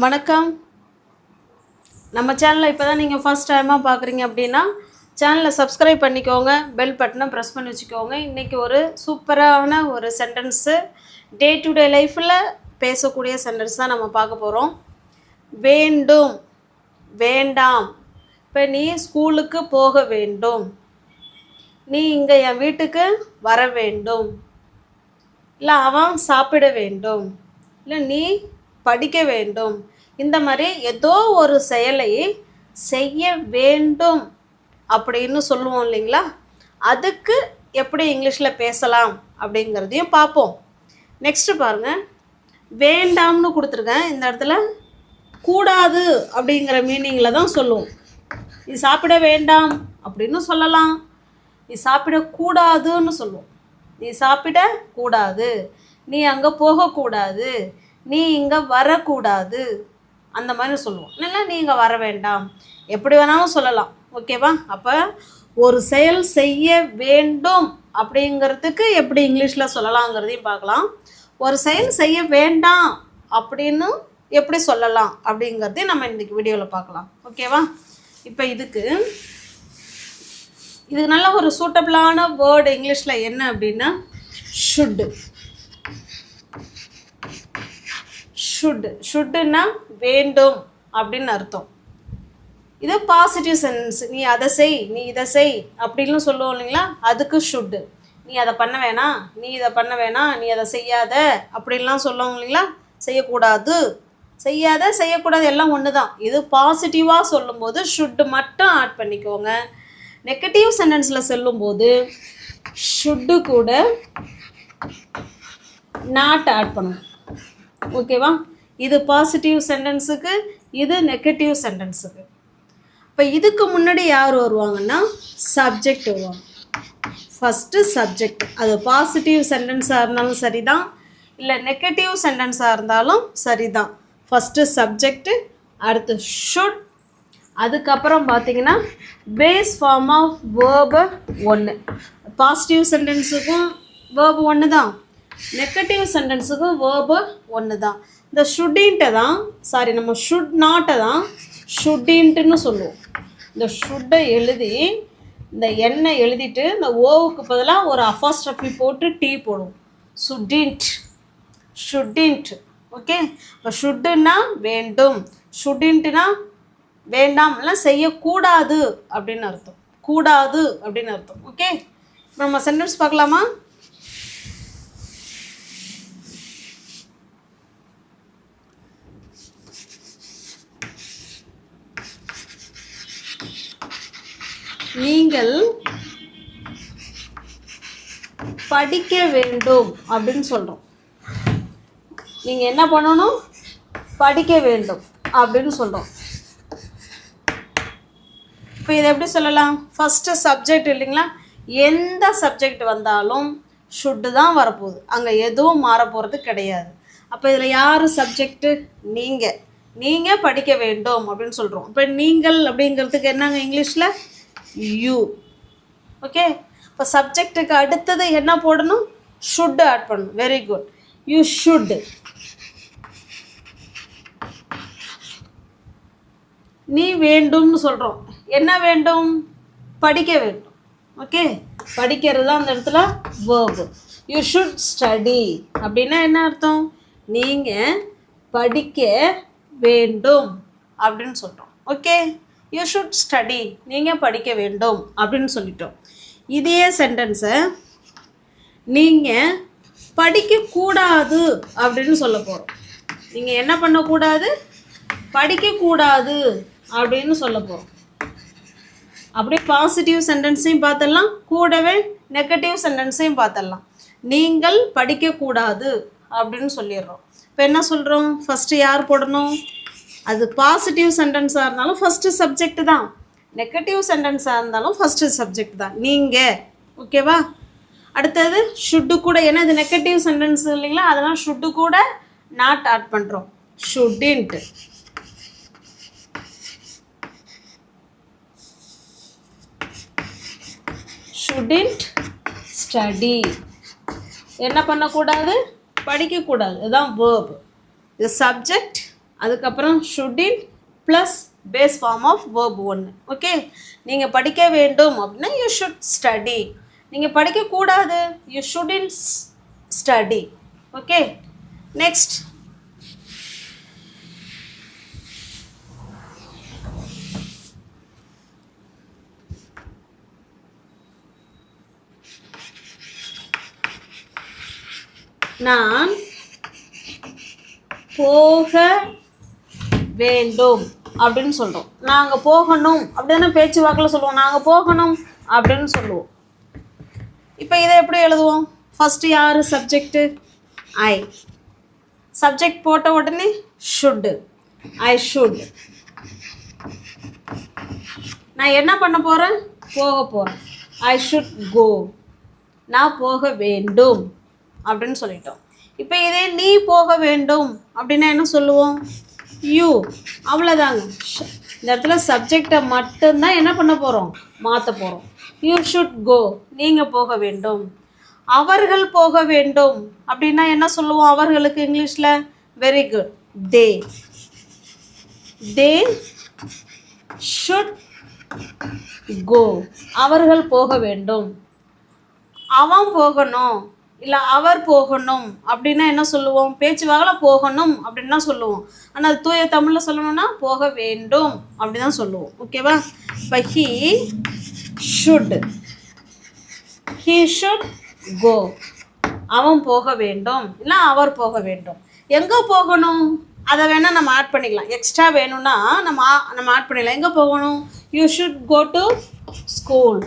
வணக்கம். நம்ம சேனலை இப்போ தான் நீங்கள் ஃபர்ஸ்ட் டைமாக பார்க்குறீங்க அப்படின்னா சேனலை சப்ஸ்கிரைப் பண்ணிக்கோங்க, பெல் பட்டனை ப்ரெஸ் பண்ணி வச்சுக்கோங்க. இன்றைக்கி ஒரு சூப்பரான ஒரு சென்டென்ஸு, டே டு டே லைஃப்பில் பேசக்கூடிய சென்டென்ஸ் தான் நம்ம பார்க்க போகிறோம். வேண்டும், வேண்டாம். இப்போ நீ ஸ்கூலுக்கு போக வேண்டும், நீ இங்கே என் வீட்டுக்கு வர வேண்டும், இல்லை அவன் சாப்பிட வேண்டும், இல்லை நீ படிக்க வேண்டும். இந்த மாதிரி ஏதோ ஒரு செயலை செய்ய வேண்டும் அப்படின்னு சொல்லுவோம் இல்லைங்களா? அதுக்கு எப்படி இங்கிலீஷில் பேசலாம் அப்படிங்கிறதையும் பார்ப்போம். நெக்ஸ்ட்டு பாருங்கள், வேண்டாம்னு கொடுத்துருக்கேன். இந்த இடத்துல கூடாது அப்படிங்கிற மீனிங்கில் தான் சொல்லுவோம். நீ சாப்பிட வேண்டாம் அப்படின்னு சொல்லலாம், நீ சாப்பிடக்கூடாதுன்னு சொல்லுவோம். நீ சாப்பிடக்கூடாது, நீ அங்கே போகக்கூடாது, நீ இங்கே வரக்கூடாது, அந்த மாதிரி சொல்லுவோம். இல்லைன்னா நீ இங்கே வர வேண்டாம், எப்படி வேணாலும் சொல்லலாம். ஓகேவா? அப்போ ஒரு செயல் செய்ய வேண்டும் அப்படிங்கிறதுக்கு எப்படி இங்கிலீஷில் சொல்லலாங்கிறதையும் பார்க்கலாம். ஒரு செயல் செய்ய வேண்டாம் அப்படின்னு எப்படி சொல்லலாம் அப்படிங்கிறதையும் நம்ம இன்றைக்கி வீடியோவில் பார்க்கலாம். ஓகேவா? இப்போ இதுக்கு நல்ல ஒரு சூட்டபிளான வேர்டு இங்கிலீஷில் என்ன அப்படின்னா ஷுட்டு. ஷுட்டுன்னா வேண்டும் அப்படின்னு அர்த்தம். இது பாசிட்டிவ் சென்டென்ஸ். நீ அதை செய், நீ இதை செய் அப்படின்னு சொல்லுவோம் இல்லைங்களா? அதுக்கு ஷுட்டு. நீ அதை பண்ண வேணாம், நீ இதை பண்ண வேணாம், நீ அதை செய்யாத அப்படின்லாம் சொல்லுவோம் இல்லைங்களா? செய்யக்கூடாது, செய்யாத, செய்யக்கூடாது எல்லாம் ஒன்று தான். இது பாசிட்டிவாக சொல்லும்போது ஷுட்டு மட்டும் ஆட் பண்ணிக்கோங்க. நெகட்டிவ் சென்டென்ஸில் சொல்லும்போது ஷுட்டு கூட நாட் ஆட் பண்ணணும். ஓகேவா? இது பாசிட்டிவ் சென்டென்ஸுக்கு, இது நெகட்டிவ் சென்டென்ஸுக்கு. இப்போ இதுக்கு முன்னாடி யார் வருவாங்கன்னா சப்ஜெக்ட் வருவாங்க. First subject. அது பாசிட்டிவ் சென்டென்ஸாக இருந்தாலும் சரி தான், இல்லை நெகட்டிவ் சென்டென்ஸாக இருந்தாலும் சரி தான். ஃபஸ்ட்டு சப்ஜெக்டு, அடுத்து ஷுட், அதுக்கப்புறம் பார்த்தீங்கன்னா பேஸ் ஃபார்ம் ஆஃப் வேர்பு ஒன்று. பாசிட்டிவ் சென்டென்ஸுக்கும் வேர்பு ஒன்று தான், நெகட்டிவ் சென்டென்ஸுக்கும் வேர்பு ஒன்று தான். இந்த ஷுட்டின்ட்டை தான், சாரி நம்ம ஷுட் நாட்டை தான் ஷுட்டின்ட்டுன்னு சொல்லுவோம். இந்த ஷுட்டை எழுதி இந்த எண்ணை எழுதிட்டு இந்த ஓவுக்கு பதிலாக ஒரு அஃபாஸ்ட்ரஃபி போட்டு டீ போடுவோம். ஷுட்டின்ட், ஷுட்டின்ட். ஓகே? இப்போ ஷுட்டுன்னா வேண்டும், ஷுட்டின்ட்டுனா வேண்டாம், இல்லை செய்யக்கூடாது அப்படின்னு அர்த்தம். கூடாது அப்படின்னு அர்த்தம். ஓகே? இப்போ நம்ம சென்டென்ஸ் பார்க்கலாமா? நீங்கள் படிக்க வேண்டும் அப்படின்னு சொல்கிறோம். நீங்கள் என்ன பண்ணணும்? படிக்க வேண்டும் அப்படின்னு சொல்கிறோம். இப்போ இதை எப்படி சொல்லலாம்? ஃபஸ்ட்டு சப்ஜெக்ட் இல்லைங்களா? எந்த சப்ஜெக்ட் வந்தாலும் ஷுட்டு தான் வரப்போகுது, அங்கே எதுவும் மாற போகிறது கிடையாது. அப்போ இதில் யார் சப்ஜெக்டு? நீங்கள் படிக்க வேண்டும் அப்படின்னு சொல்கிறோம். இப்போ நீங்கள் அப்படிங்கிறதுக்கு என்னங்க இங்கிலீஷில்? யூ. ஓகே? இப்போ சப்ஜெக்டுக்கு அடுத்தது என்ன போடணும்? ஷுட் ஆட் பண்ணணும். Very good. You should. நீ வேண்டும்னு சொல்கிறோம். என்ன வேண்டும்? படிக்க வேண்டும். ஓகே? படிக்கிறது தான் அந்த இடத்துல வேர்பு. யூ ஷுட் ஸ்டடி அப்படின்னா என்ன அர்த்தம்? நீங்கள் படிக்க வேண்டும் அப்படின்னு சொல்கிறோம். ஓகே? யூ ஷுட் ஸ்டடி, நீங்கள் படிக்க வேண்டும் அப்படின்னு சொல்லிட்டோம். இதே சென்டென்ஸை நீங்கள் படிக்கக்கூடாது அப்படின்னு சொல்ல போகிறோம். நீங்கள் என்ன பண்ணக்கூடாது? படிக்கக்கூடாது அப்படின்னு சொல்ல போகிறோம். அப்படியே பாசிட்டிவ் சென்டென்ஸையும் பார்த்துடலாம், கூடவே நெகட்டிவ் சென்டென்ஸையும் பார்த்துடலாம். நீங்கள் படிக்கக்கூடாது அப்படின்னு சொல்லிடுறோம். இப்போ என்ன சொல்கிறோம்? ஃபஸ்ட்டு யார் போடணும்? அது பாசிட்டிவ் சென்டென்ஸாக இருந்தாலும் ஃபஸ்ட்டு சப்ஜெக்ட் தான், நெகட்டிவ் சென்டென்ஸாக இருந்தாலும் ஃபஸ்ட்டு சப்ஜெக்ட் தான், நீங்கள். ஓகேவா? அடுத்தது ஷுட்டு கூட, ஏன்னா இது நெகட்டிவ் சென்டென்ஸ் இல்லைங்களா? அதனால் ஷுட்டு கூட நாட் ஆட் பண்ணுறோம். ஷுட்டின்ட். Shouldn't study. என்ன பண்ணக்கூடாது? படிக்கக்கூடாது. இதுதான் வேர்ப். இது சப்ஜெக்ட், அதுக்கப்புறம் shouldn't plus base form of verb 1. Okay, நீங்கள் படிக்க வேண்டும் அப்படின்னா you should study. நீங்கள் படிக்கக்கூடாது you shouldn't study. Okay, next நான் போக வேண்டும் அப்படின்னு சொல்கிறோம். நாங்கள் போகணும் அப்படின்னா பேச்சு வாக்கில் சொல்லுவோம். நாங்கள் போகணும் அப்படின்னு சொல்லுவோம். இப்போ இதை எப்படி எழுதுவோம்? ஃபஸ்ட்டு யார் சப்ஜெக்டு? ஐ. சப்ஜெக்ட் போட்ட உடனே ஷுட்டு. I should. நான் என்ன பண்ண போகிறேன்? போக போகிறேன். I should go. நான் போக வேண்டும் அப்படின்னு சொல்லிட்டோம். இப்போ இதே நீ போக வேண்டும் அப்படின்னா என்ன சொல்லுவோம்? யூ. அவ்வளோதாங்க. இந்த இடத்துல சப்ஜெக்டை மட்டும்தான் என்ன பண்ண போகிறோம்? மாற்ற போகிறோம். You should go. நீங்கள் போக வேண்டும். அவர்கள் போக வேண்டும் அப்படின்னா என்ன சொல்லுவோம் அவர்களுக்கு இங்கிலீஷில்? Very good. They. They should go. அவர்கள் போக வேண்டும். அவன் போகணும் இல்லை அவர் போகணும் அப்படின்னா என்ன சொல்லுவோம்? பேச்சு வாக்கில் போகணும் அப்படின்னு தான் சொல்லுவோம். ஆனால் அது தூய தமிழில் சொல்லணும்னா போக வேண்டும் அப்படி தான் சொல்லுவோம். ஓகேவா? இப்போ he should. He should go. அவன் போக வேண்டும் இல்லை அவர் போக வேண்டும். எங்கே போகணும் அதை வேணால் நம்ம ஆட் பண்ணிக்கலாம். எக்ஸ்ட்ரா வேணும்னா நம்ம ஆட் பண்ணிக்கலாம். எங்கே போகணும்? You should go to school.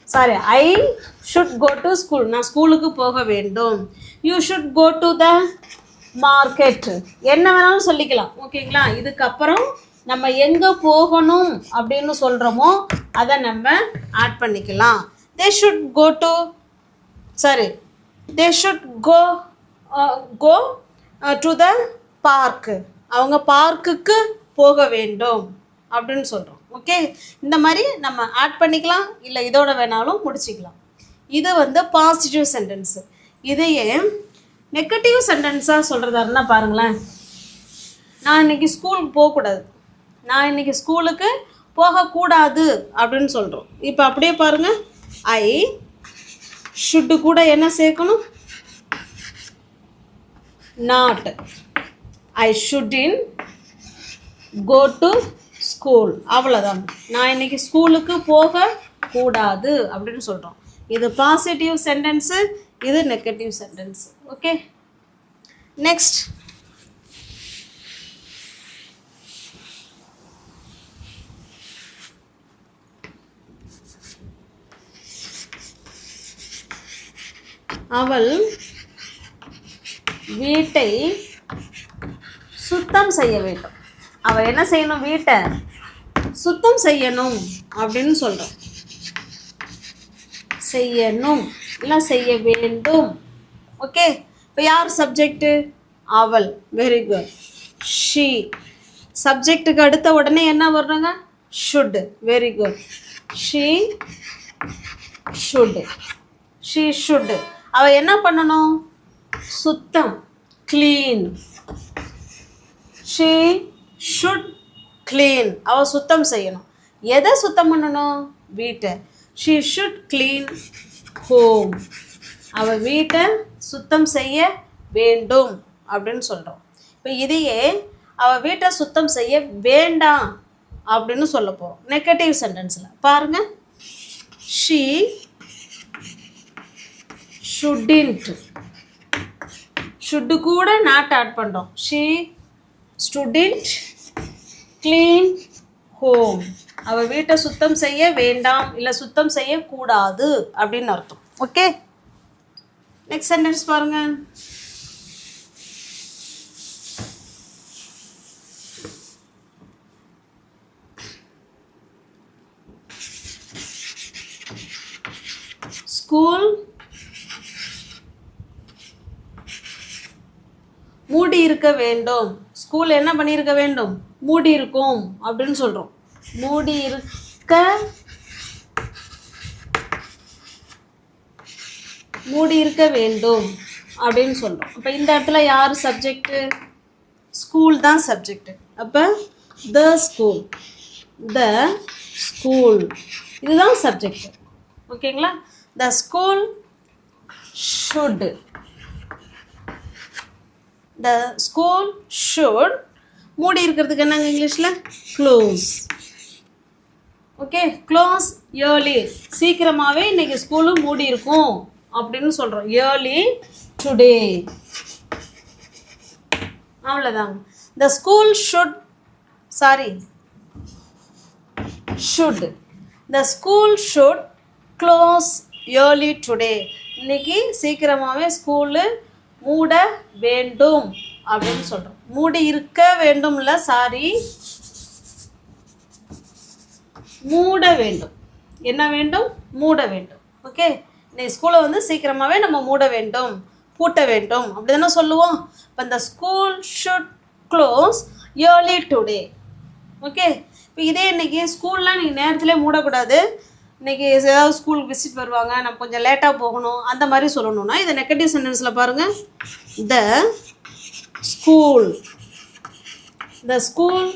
Sorry, I should go to school. நான் ஸ்கூலுக்கு போக வேண்டும். You should go to the market. என்ன வேணாலும் சொல்லிக்கலாம். ஓகேங்களா? இதுக்கப்புறம் நம்ம எங்கே போகணும் அப்படின்னு சொல்கிறோமோ அதை நம்ம ஆட் பண்ணிக்கலாம். They should go to they should go to the park. அவங்க பார்க்குக்கு போக வேண்டும் அப்படின்னு சொல்கிறோம். ஓகே, இந்த மாதிரி நம்ம ஆட் பண்ணிக்கலாம், இல்லை இதோட வேணாலும் முடிச்சிக்கலாம். இது பாசிட்டிவ் சென்டென்ஸு. இதையே நெகட்டிவ் சென்டென்ஸாக சொல்கிறதா இருந்தால் பாருங்களேன். நான் இன்றைக்கி ஸ்கூலுக்கு போகக்கூடாது. நான் இன்றைக்கி ஸ்கூலுக்கு போகக்கூடாது அப்படின்னு சொல்கிறோம். இப்போ அப்படியே பாருங்கள். ஐ ஷுட்டு கூட என்ன சேர்க்கணும்? Not. I shouldn't go to school. அவ்வளோதான். நான் இன்றைக்கி ஸ்கூலுக்கு போகக்கூடாது அப்படின்னு சொல்கிறோம். இது பாசிட்டிவ் சென்டென்ஸு, இது நெகட்டிவ் சென்டென்ஸு. ஓகே, நெக்ஸ்ட் அவள் வீட்டை சுத்தம் செய்ய வேண்டும். அவள் என்ன செய்யணும்? வீட்டை சுத்தம் செய்யணும் அப்படின்னு சொல்கிறோம். செய்யணும் இல்லை செய்ய வேண்டும். ஓகே, இப்போ யார் சப்ஜெக்டு? அவள். Very good. ஷீ. சப்ஜெக்டுக்கு அடுத்த உடனே என்ன வர்றாங்க? Should. Very good. She should. She should. அவள் என்ன பண்ணணும்? சுத்தம். க்ளீன். She should clean. அவள் சுத்தம் செய்யணும். எதை சுத்தம் பண்ணணும்? வீட்டை. She should clean home. அவள் வீட்டை சுத்தம் செய்ய வேண்டும் அப்படின்னு சொல்கிறோம். இப்போ இதையே அவள் வீட்டை சுத்தம் செய்ய வேண்டாம் அப்படின்னு சொல்ல போகிறோம் நெகட்டிவ் சென்டென்ஸில். பாருங்கள். She shouldn't. ஷுட்டு கூட நாட் ஆட் பண்ணுறோம். She shouldn't clean home. அவள் வீட்டை சுத்தம் செய்ய வேண்டாம் இல்லை சுத்தம் செய்யக்கூடாது அப்படின்னு அர்த்தம். ஓகே, நெக்ஸ்ட் சென்டென்ஸ் பாருங்க. ஸ்கூல் மூடி இருக்க வேண்டும். ஸ்கூல் என்ன பண்ணியிருக்க வேண்டும்? மூடி இருக்கும் அப்படின்னு சொல்கிறோம். மூடி இருக்க வேண்டும் அப்படின்னு சொல்கிறோம். இப்போ இந்த இடத்துல யார் சப்ஜெக்டு? ஸ்கூல் தான் சப்ஜெக்ட். அப்போ த ஸ்கூல், த ஸ்கூல் இதுதான் சப்ஜெக்ட். ஓகேங்களா? The school should, the school should மூடி இருக்கிறதுக்கு என்னங்க இங்கிலீஷில்? க்ளோஸ். ஓகே, க்ளோஸ் ஏர்லி, சீக்கிரமாகவே இன்றைக்கி ஸ்கூலு மூடி இருக்கும் அப்படின்னு சொல்கிறோம். ஏர்லி டுடே, அவ்வளோதாங்க. The school should, sorry should, the school should close early today, இன்னைக்கு சீக்கிரமாகவே ஸ்கூலு மூட வேண்டும் அப்படின்னு சொல்கிறோம். மூடி இருக்க வேண்டும்ல, சாரி, மூட வேண்டும். என்ன வேண்டும்? மூட வேண்டும். ஓகே, இன்னைக்கு ஸ்கூலை வந்து சீக்கிரமாகவே நம்ம மூட வேண்டும், பூட்ட வேண்டும் அப்படி தானே சொல்லுவோம். இப்போ இந்த school should close early today. Okay, இப்போ இதே இன்றைக்கி ஸ்கூல்லாம் நீங்கள் நேரத்திலே மூடக்கூடாது, இன்றைக்கி ஏதாவது ஸ்கூல் விசிட் வருவாங்க, நம்ம கொஞ்சம் லேட்டாக போகணும் அந்த மாதிரி சொல்லணும்னா இதை நெகட்டிவ் சென்டென்ஸில் பாருங்கள். த ஸ்கூல், த ஸ்கூல்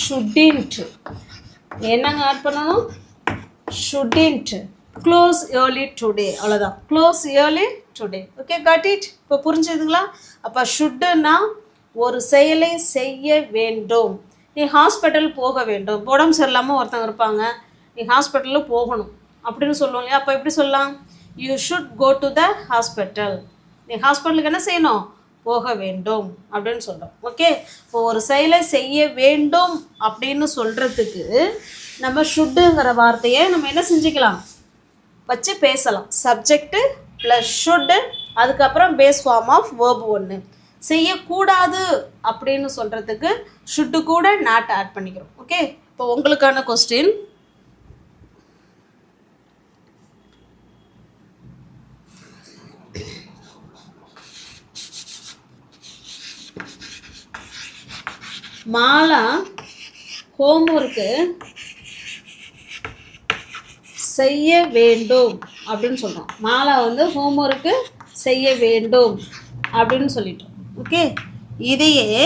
ஷுட்டின்ட், என்னங்க ஆட் பண்ணணும்? ஷுட்டின்ட் க்ளோஸ் ஏர்லி டுடே, அவ்வளோதான். Close early today. Okay, got it. இப்போ புரிஞ்சுதுங்களா? அப்போ ஷுட்டுன்னா ஒரு செயலை செய்ய வேண்டும். நீ ஹாஸ்பிட்டல் போக வேண்டும், உடம்பு சரியில்லாமல் ஒருத்தவங்க இருப்பாங்க, நீ ஹாஸ்பிட்டலில் போகணும் அப்படின்னு சொல்லுவோம் இல்லையா? அப்போ எப்படி சொல்லலாம்? You should go to the hospital, நீ ஹாஸ்பிட்டலுக்கு என்ன செய்யணும்? போக வேண்டும் அப்படின்னு சொல்கிறோம். ஓகே, இப்போ ஒரு செயலை செய்ய வேண்டும் அப்படின்னு சொல்கிறதுக்கு நம்ம ஷுட்டுங்கிற வார்த்தையை நம்ம என்ன செஞ்சுக்கலாம்? வச்சு பேசலாம். சப்ஜெக்டு ப்ளஸ் ஷுட்டு, அதுக்கப்புறம் பேஸ் ஃபார்ம் ஆஃப் வேர்பு ஒன்று. செய்யக்கூடாது அப்படின்னு சொல்கிறதுக்கு ஷுட்டு கூட நாட் ஆட் பண்ணிக்கிறோம். ஓகே, இப்போ உங்களுக்கான கொஸ்டின், மாலா ஹோம்ஒர்க்கு செய்ய வேண்டும் அப்படின்னு சொல்கிறோம். மாலா வந்து ஹோம்ஒர்க்கு செய்ய வேண்டும் அப்படின்னு சொல்லிட்டோம். ஓகே, இதையே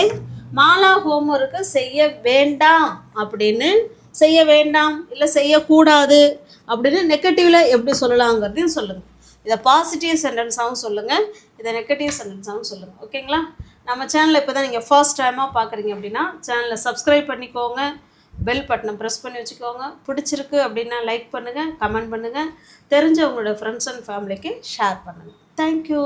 மாலா ஹோம்ஒர்க்கு செய்ய வேண்டாம் அப்படின்னு, செய்ய வேண்டாம் இல்லை செய்யக்கூடாது அப்படின்னு நெகட்டிவில் எப்படி சொல்லலாங்கிறதையும் சொல்லுங்கள். இதை பாசிட்டிவ் சென்டென்ஸாகவும் சொல்லுங்கள், இதை நெகட்டிவ் சென்டென்ஸாகவும் சொல்லுங்கள். ஓகேங்களா? நம்ம சேனலை இப்போ தான் நீங்கள் ஃபர்ஸ்ட் டைமாக பார்க்குறீங்க அப்படின்னா சேனலை சப்ஸ்கிரைப் பண்ணிக்கோங்க, பெல் பட்டனை ப்ரெஸ் பண்ணி வச்சுக்கோங்க. பிடிச்சிருக்கு அப்படின்னா லைக் பண்ணுங்கள், கமெண்ட் பண்ணுங்கள், தெரிஞ்ச உங்களோட ஃப்ரெண்ட்ஸ் அண்ட் ஃபேமிலிக்கு ஷேர் பண்ணுங்கள். தேங்க்யூ.